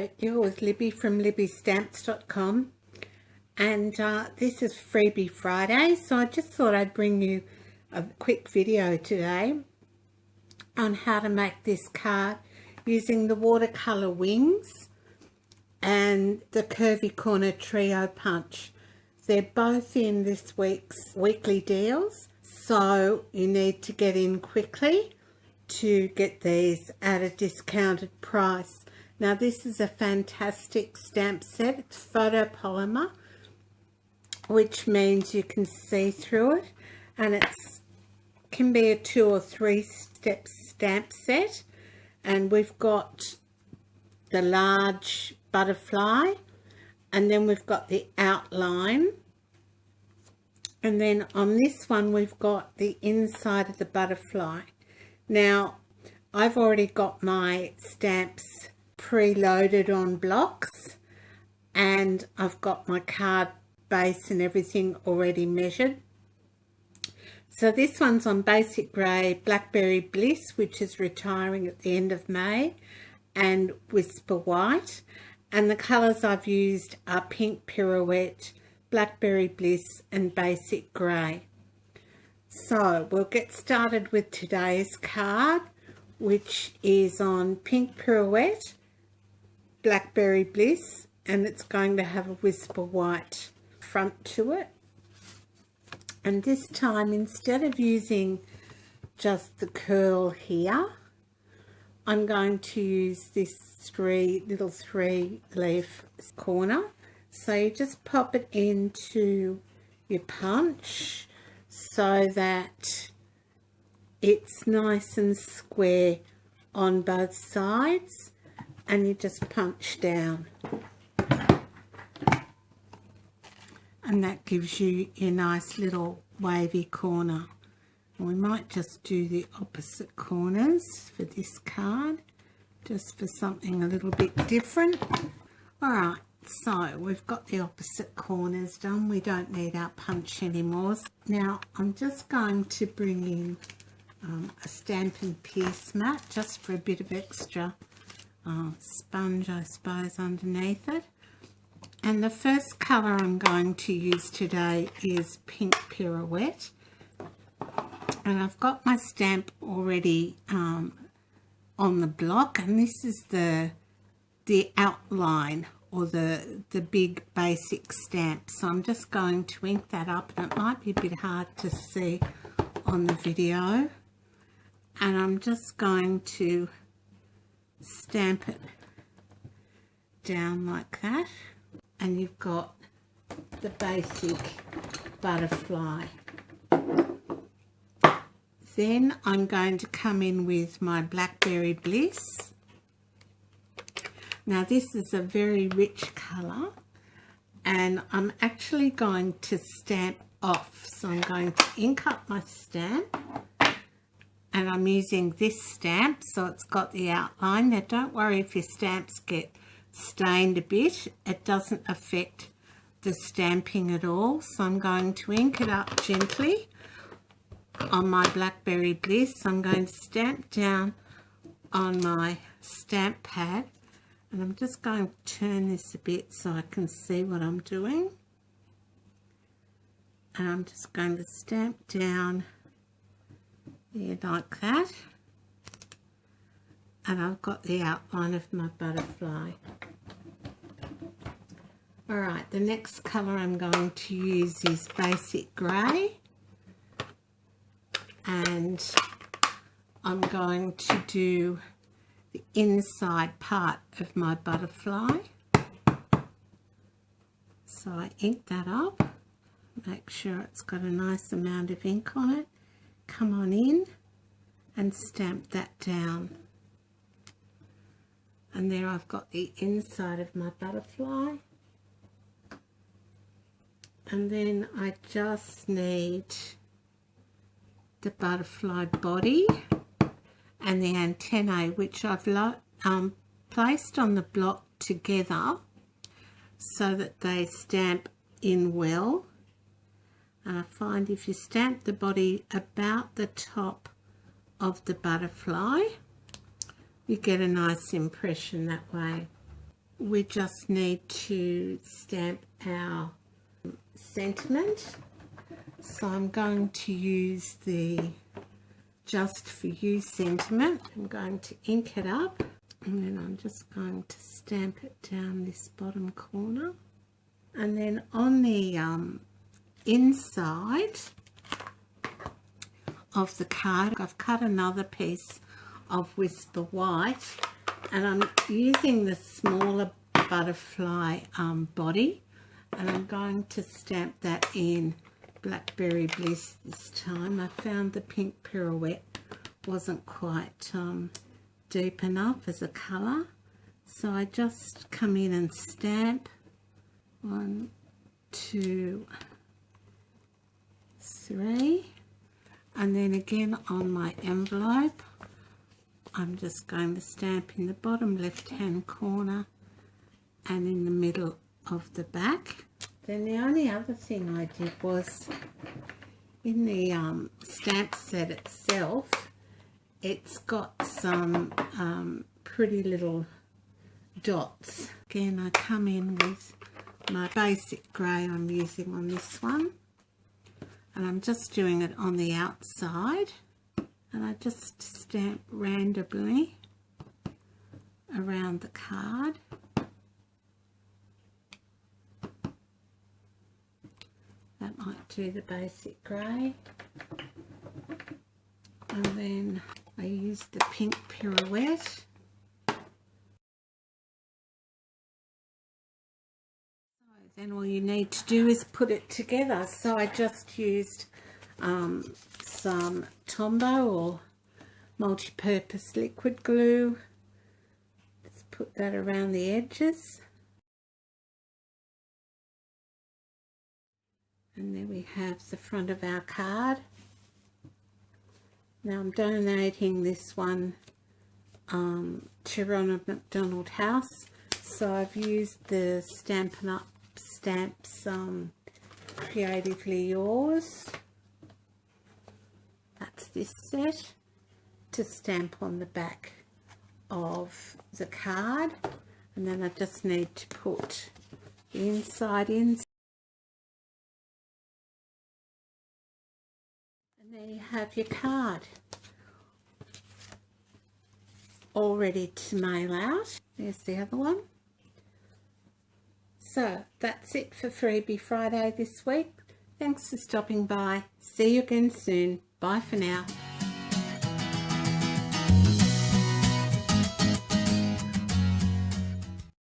Hello, you're with Libby from libbystamps.com, and this is Freebie Friday, so I just thought I'd bring you a quick video today on how to make this card using the Watercolor Wings and the Curvy Corner Trio Punch. They're both in this week's weekly deals, so you need to get in quickly to get these at a discounted price. Now this is a fantastic stamp set. It's photopolymer, which means you can see through it, and it can be a 2 or 3 step stamp set. And we've got the large butterfly, and then we've got the outline, and then on this one we've got the inside of the butterfly. Now I've already got my stamps preloaded on blocks, and I've got my card base and everything already measured. So this one's on Basic Grey Blackberry Bliss, which is retiring at the end of May, and Whisper White, and the colours I've used are Pink Pirouette, Blackberry Bliss and Basic Grey. So we'll get started with today's card, which is on Pink Pirouette, Blackberry Bliss, and it's going to have a Whisper White front to it. And this time, instead of using just the curl here, I'm going to use this little three leaf corner. So you just pop it into your punch so that it's nice and square on both sides, and you just punch down, and that gives you your nice little wavy corner. And we might just do the opposite corners for this card, just for something a little bit different. Alright, so we've got the opposite corners done. We don't need our punch anymore. Now I'm just going to bring in a stamp and pierce mat, just for a bit of extra sponge, I suppose, underneath it. And the first colour I'm going to use today is Pink Pirouette, and I've got my stamp already on the block, and this is the outline, or the big basic stamp. So I'm just going to ink that up, and it might be a bit hard to see on the video, and I'm just going to stamp it down like that, and you've got the basic butterfly. Then I'm going to come in with my Blackberry Bliss. Now this is a very rich colour, and I'm actually going to stamp off. So I'm going to ink up my stamp, and I'm using this stamp, so it's got the outline. Now don't worry if your stamps get stained a bit, it doesn't affect the stamping at all. So I'm going to ink it up gently on my Blackberry Bliss. I'm going to stamp down on my stamp pad, and I'm just going to turn this a bit so I can see what I'm doing, and I'm just going to stamp down there like that, and I've got the outline of my butterfly. Alright, the next colour I'm going to use is Basic Grey, and I'm going to do the inside part of my butterfly. So I ink that up, make sure it's got a nice amount of ink on it, come on in and stamp that down. And there I've got the inside of my butterfly. And then I just need the butterfly body and the antennae, which I've placed on the block together so that they stamp in well. And I find if you stamp the body about the top of the butterfly, you get a nice impression that way. we just need to stamp our sentiment. So I'm going to use the Just For You sentiment. I'm going to ink it up, and then I'm just going to stamp it down this bottom corner. And then on the inside of the card, I've cut another piece of Whisper White, and I'm using the smaller butterfly body, and I'm going to stamp that in Blackberry Bliss this time. I found the pink pirouette wasn't quite deep enough as a colour, so I just come in and stamp 1, 2, 3, and then again on my envelope I'm just going to stamp in the bottom left hand corner and in the middle of the back. Then the only other thing I did was in the stamp set itself, it's got some pretty little dots. Again, I come in with my basic grey I'm using on this one, and I'm just doing it on the outside, and I just stamp randomly around the card. That might do the basic grey. And then I use the pink pirouette. Then all you need to do is put it together. So I just used some Tombow or multi-purpose liquid glue. Just put that around the edges. And there we have the front of our card. Now I'm donating this one to Ronald McDonald House. So I've used the Stampin' Up! Stamps Creatively Yours. That's this set, to stamp on the back of the card. And then I just need to put the inside in. And there you have your card, all ready to mail out. There's the other one. So that's it for Freebie Friday this week. Thanks for stopping by. See you again soon. Bye for now.